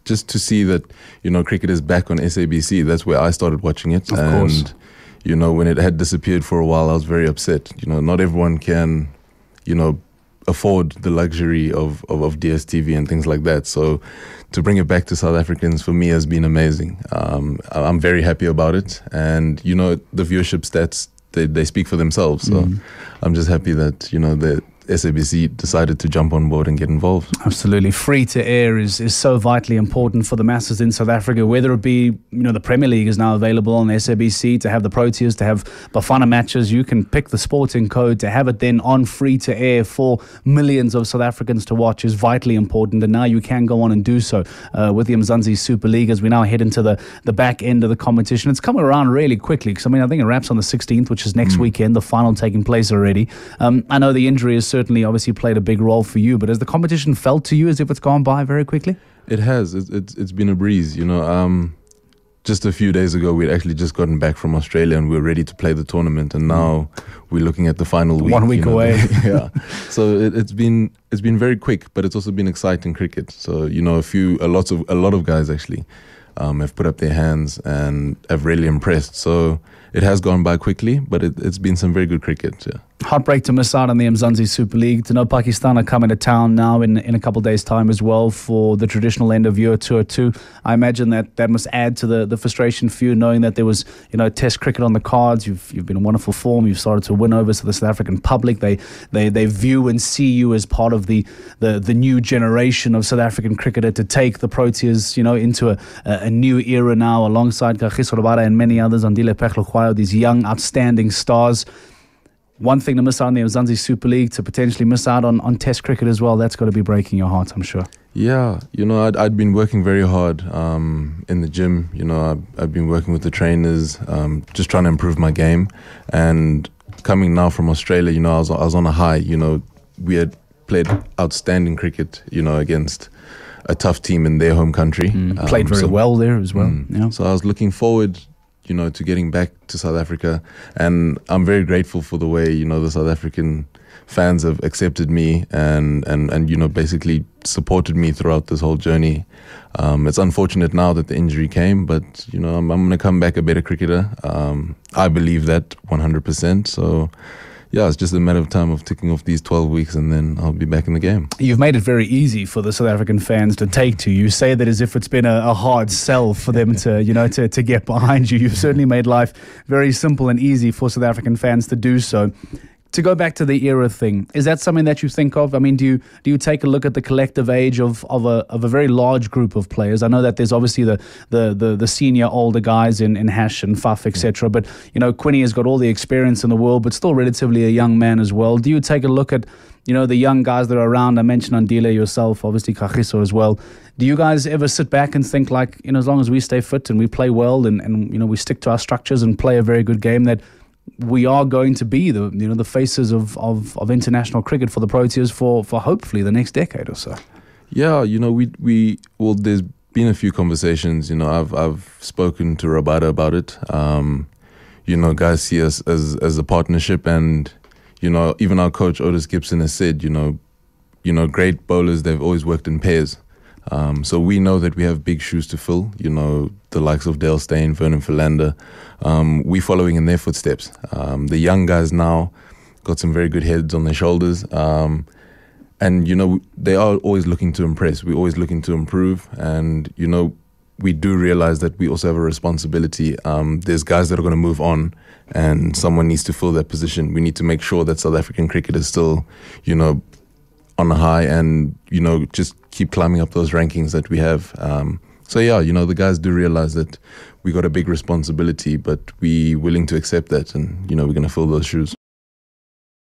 just to see that, cricket is back on SABC. That's where I started watching it. Of course. When it had disappeared for a while, I was very upset. Not everyone can, afford the luxury of DSTV and things like that. So to bring it back to South Africans, for me, has been amazing. I'm very happy about it. And, the viewership stats, they speak for themselves. So I'm just happy that, the SABC decided to jump on board and get involved. Absolutely. Free to air is so vitally important for the masses in South Africa, whether it be, the Premier League is now available on SABC, to have the Proteas, to have Bafana matches. You can pick the sporting code, to have it then on free to air for millions of South Africans to watch is vitally important. And now you can go on and do so with the Mzansi Super League as we now head into the back end of the competition. It's coming around really quickly because, I think it wraps on the 16th, which is next weekend, the final taking place already. I know the injury is certainly obviously played a big role for you, but has the competition felt to you as if it's gone by very quickly? It has. It's been a breeze. Just a few days ago, we'd actually just gotten back from Australia and we were ready to play the tournament, and now we're looking at the final week. 1 week away. Yeah. So it's been very quick, but it's also been exciting cricket. So a lot of guys actually have put up their hands and have really impressed. So it has gone by quickly, but it's been some very good cricket. Yeah. Heartbreak to miss out on the Mzansi Super League. To know Pakistan are coming to town now in a couple of days' time as well for the traditional end of year tour too. I imagine that must add to the frustration for you, knowing that there was Test cricket on the cards. You've been in wonderful form. You've started to win over to the South African public. They view and see you as part of the new generation of South African cricketer to take the Proteas into a new era now, alongside Kagiso Rabada and many others, Andile Peklokhwayo, these young outstanding stars. One thing to miss out on the Mzansi Super League, to potentially miss out on Test cricket as well. That's got to be breaking your heart, I'm sure. Yeah, I'd been working very hard in the gym. I've been working with the trainers, just trying to improve my game. And coming now from Australia, I was on a high. We had played outstanding cricket, against a tough team in their home country. Played very well there as well. Yeah. So I was looking forward to getting back to South Africa, and I'm very grateful for the way the South African fans have accepted me and basically supported me throughout this whole journey. It's unfortunate now that the injury came, but I'm going to come back a better cricketer. I believe that 100%. So yeah, it's just a matter of time of ticking off these 12 weeks and then I'll be back in the game. You've made it very easy for the South African fans to take to you. Say that as if it's been a hard sell for them to get behind you. You've certainly made life very simple and easy for South African fans to do so. To go back to the era thing, is that something that you think of? Do you take a look at the collective age of a very large group of players? I know that there's obviously the senior older guys in Hash and Faf, etc. But Quinny has got all the experience in the world, but still relatively a young man as well. Do you take a look at the young guys that are around? I mentioned Andile, yourself, obviously Kagiso as well. Do you guys ever sit back and think like, as long as we stay fit and we play well and we stick to our structures and play a very good game, that we are going to be the faces of international cricket for the Proteas for hopefully the next decade or so? Yeah, there's been a few conversations. I've spoken to Rabada about it. Guys see us as a partnership, and even our coach Otis Gibson has said, great bowlers, they've always worked in pairs. So we know that we have big shoes to fill, the likes of Dale Steyn, Vernon Philander. We following in their footsteps. The young guys now got some very good heads on their shoulders. And, they are always looking to impress. We're always looking to improve. And, we do realize that we also have a responsibility. There's guys that are going to move on and someone needs to fill that position. We need to make sure that South African cricket is still, on a high and, just keep climbing up those rankings that we have. So, yeah, the guys do realize that we got a big responsibility, but we're willing to accept that and, we're going to fill those shoes.